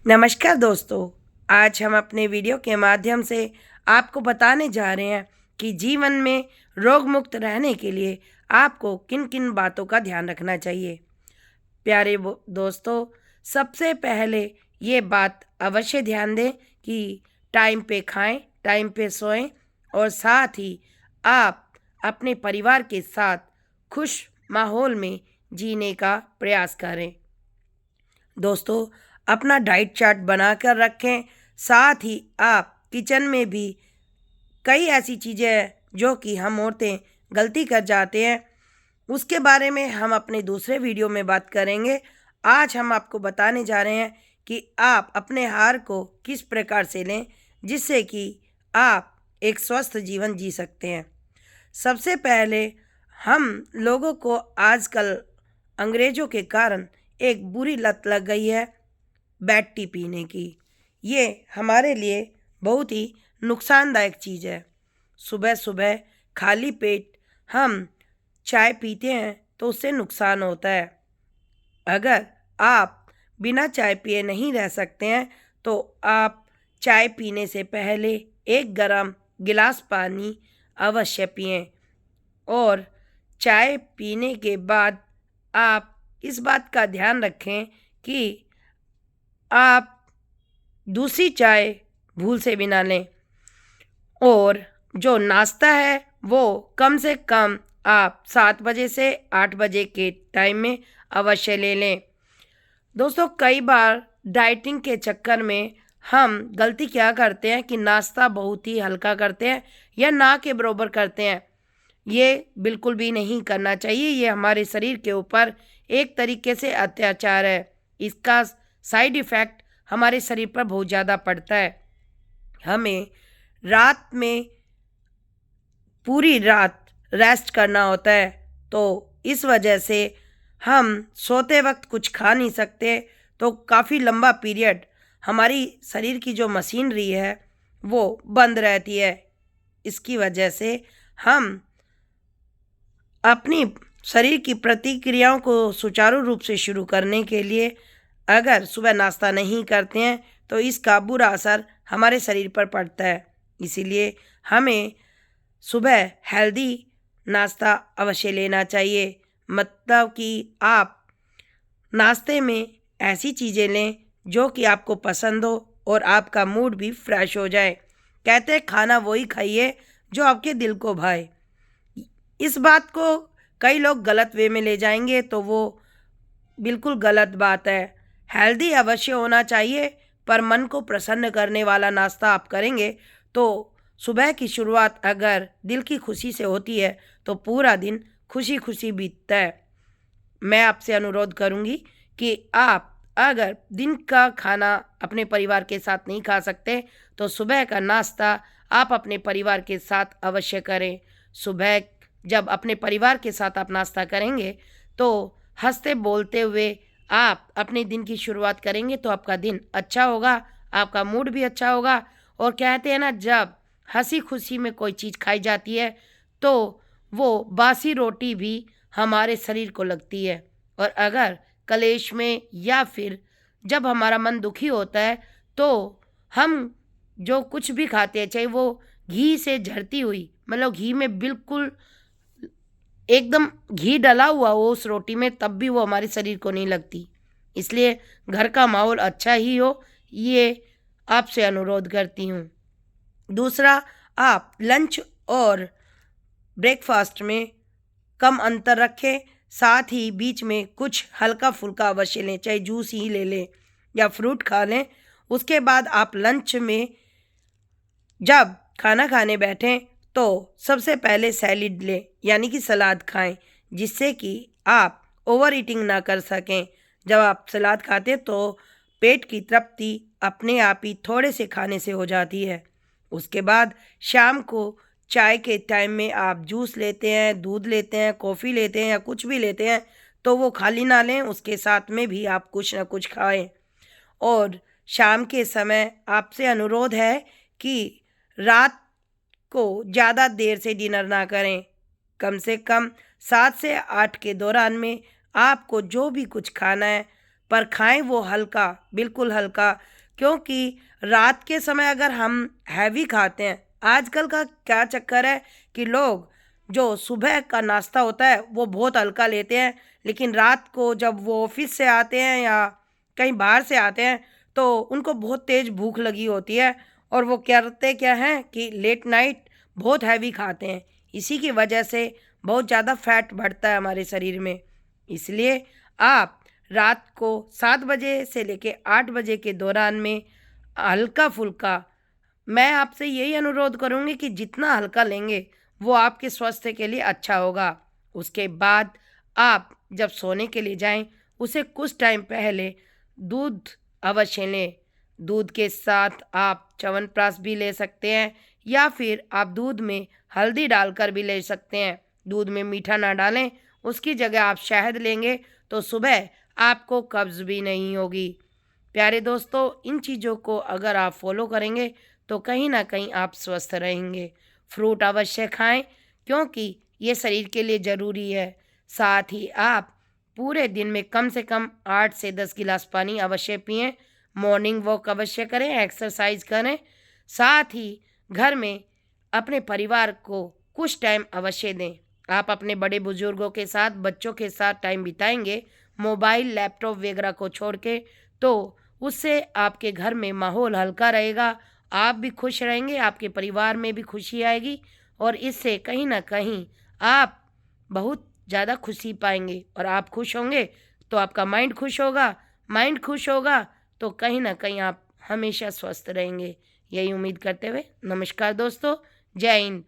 नमस्कार दोस्तों। आज हम अपने वीडियो के माध्यम से आपको बताने जा रहे हैं कि जीवन में रोग मुक्त रहने के लिए आपको किन किन बातों का ध्यान रखना चाहिए। प्यारे दोस्तों, सबसे पहले ये बात अवश्य ध्यान दें कि टाइम पे खाएं, टाइम पे सोएं और साथ ही आप अपने परिवार के साथ खुश माहौल में जीने का प्रयास करें। दोस्तों, अपना डाइट चार्ट बनाकर रखें। साथ ही आप किचन में भी कई ऐसी चीज़ें हैं जो कि हम औरतें गलती कर जाते हैं, उसके बारे में हम अपने दूसरे वीडियो में बात करेंगे। आज हम आपको बताने जा रहे हैं कि आप अपने आहार को किस प्रकार से लें जिससे कि आप एक स्वस्थ जीवन जी सकते हैं। सबसे पहले हम लोगों को आजकल अंग्रेज़ों के कारण एक बुरी लत लग गई है बैड टी पीने की। ये हमारे लिए बहुत ही नुकसानदायक चीज़ है। सुबह सुबह खाली पेट हम चाय पीते हैं तो उससे नुकसान होता है। अगर आप बिना चाय पिए नहीं रह सकते हैं तो आप चाय पीने से पहले एक गरम गिलास पानी अवश्य पिएं और चाय पीने के बाद आप इस बात का ध्यान रखें कि आप दूसरी चाय भूल से भी ना लें और जो नाश्ता है वो कम से कम आप 7 बजे से 8 बजे के टाइम में अवश्य ले लें। दोस्तों, कई बार डाइटिंग के चक्कर में हम गलती क्या करते हैं कि नाश्ता बहुत ही हल्का करते हैं या ना के बराबर करते हैं। ये बिल्कुल भी नहीं करना चाहिए। ये हमारे शरीर के ऊपर एक तरीके से अत्याचार है। इसका साइड इफ़ेक्ट हमारे शरीर पर बहुत ज़्यादा पड़ता है। हमें रात में पूरी रात रेस्ट करना होता है, तो इस वजह से हम सोते वक्त कुछ खा नहीं सकते, तो काफ़ी लंबा पीरियड हमारी शरीर की जो मशीनरी है वो बंद रहती है। इसकी वजह से हम अपनी शरीर की प्रतिक्रियाओं को सुचारू रूप से शुरू करने के लिए अगर सुबह नाश्ता नहीं करते हैं तो इसका बुरा असर हमारे शरीर पर पड़ता है। इसीलिए हमें सुबह हेल्दी नाश्ता अवश्य लेना चाहिए। मतलब कि आप नाश्ते में ऐसी चीज़ें लें जो कि आपको पसंद हो और आपका मूड भी फ्रेश हो जाए। कहते हैं खाना वही खाइए जो आपके दिल को भाए। इस बात को कई लोग गलत वे में ले जाएंगे तो वो बिल्कुल गलत बात है। हेल्दी अवश्य होना चाहिए, पर मन को प्रसन्न करने वाला नाश्ता आप करेंगे तो सुबह की शुरुआत अगर दिल की खुशी से होती है तो पूरा दिन खुशी खुशी बीतता है। मैं आपसे अनुरोध करूंगी कि आप अगर दिन का खाना अपने परिवार के साथ नहीं खा सकते तो सुबह का नाश्ता आप अपने परिवार के साथ अवश्य करें। सुबह जब अपने परिवार के साथ आप नाश्ता करेंगे तो हंसते बोलते हुए आप अपने दिन की शुरुआत करेंगे तो आपका दिन अच्छा होगा, आपका मूड भी अच्छा होगा। और कहते हैं ना, जब हंसी खुशी में कोई चीज़ खाई जाती है तो वो बासी रोटी भी हमारे शरीर को लगती है। और अगर कलेश में या फिर जब हमारा मन दुखी होता है तो हम जो कुछ भी खाते हैं, चाहे वो घी से झरती हुई, मतलब घी में बिल्कुल एकदम घी डला हुआ हो उस रोटी में, तब भी वो हमारे शरीर को नहीं लगती। इसलिए घर का माहौल अच्छा ही हो, ये आपसे अनुरोध करती हूँ। दूसरा, आप लंच और ब्रेकफास्ट में कम अंतर रखें। साथ ही बीच में कुछ हल्का फुल्का अवश्य लें, चाहे जूस ही ले लें या फ्रूट खा लें। उसके बाद आप लंच में जब खाना खाने बैठें तो सबसे पहले सैलिड लें, यानी कि सलाद खाएं, जिससे कि आप ओवर ईटिंग ना कर सकें। जब आप सलाद खाते तो पेट की तृप्ति अपने आप ही थोड़े से खाने से हो जाती है। उसके बाद शाम को चाय के टाइम में आप जूस लेते हैं, दूध लेते हैं, कॉफ़ी लेते हैं या कुछ भी लेते हैं तो वो खाली ना लें, उसके साथ में भी आप कुछ ना कुछ खाएं। और शाम के समय आपसे अनुरोध है कि रात को ज़्यादा देर से डिनर ना करें। कम से कम 7 से 8 के दौरान में आपको जो भी कुछ खाना है पर खाएं वो हल्का, बिल्कुल हल्का। क्योंकि रात के समय अगर हम हैवी खाते हैं, आजकल का क्या चक्कर है कि लोग जो सुबह का नाश्ता होता है वो बहुत हल्का लेते हैं, लेकिन रात को जब वो ऑफिस से आते हैं या कहीं बाहर से आते हैं तो उनको बहुत तेज़ भूख लगी होती है और वो करते क्या हैं कि लेट नाइट बहुत हैवी खाते हैं। इसी की वजह से बहुत ज़्यादा फैट बढ़ता है हमारे शरीर में। इसलिए आप रात को 7 बजे से लेके 8 बजे के दौरान में हल्का फुल्का, मैं आपसे यही अनुरोध करूँगी कि जितना हल्का लेंगे वो आपके स्वास्थ्य के लिए अच्छा होगा। उसके बाद आप जब सोने के लिए जाएं, उसे कुछ टाइम पहले दूध अवश्य लें। दूध के साथ आप च्यवनप्राश भी ले सकते हैं या फिर आप दूध में हल्दी डालकर भी ले सकते हैं। दूध में मीठा ना डालें, उसकी जगह आप शहद लेंगे तो सुबह आपको कब्ज़ भी नहीं होगी। प्यारे दोस्तों, इन चीज़ों को अगर आप फॉलो करेंगे तो कहीं ना कहीं आप स्वस्थ रहेंगे। फ्रूट अवश्य खाएं क्योंकि ये शरीर के लिए ज़रूरी है। साथ ही आप पूरे दिन में कम से कम 8 से 10 गिलास पानी अवश्य पिएं। मॉर्निंग वॉक अवश्य करें, एक्सरसाइज करें। साथ ही घर में अपने परिवार को कुछ टाइम अवश्य दें। आप अपने बड़े बुजुर्गों के साथ, बच्चों के साथ टाइम बिताएंगे मोबाइल लैपटॉप वगैरह को छोड़ के, तो उससे आपके घर में माहौल हल्का रहेगा, आप भी खुश रहेंगे, आपके परिवार में भी खुशी आएगी और इससे कहीं ना कहीं आप बहुत ज़्यादा खुशी पाएंगे। और आप खुश होंगे तो आपका माइंड खुश होगा, माइंड खुश होगा तो कहीं ना कहीं आप हमेशा स्वस्थ रहेंगे। यही उम्मीद करते हुए नमस्कार दोस्तों, जय हिंद।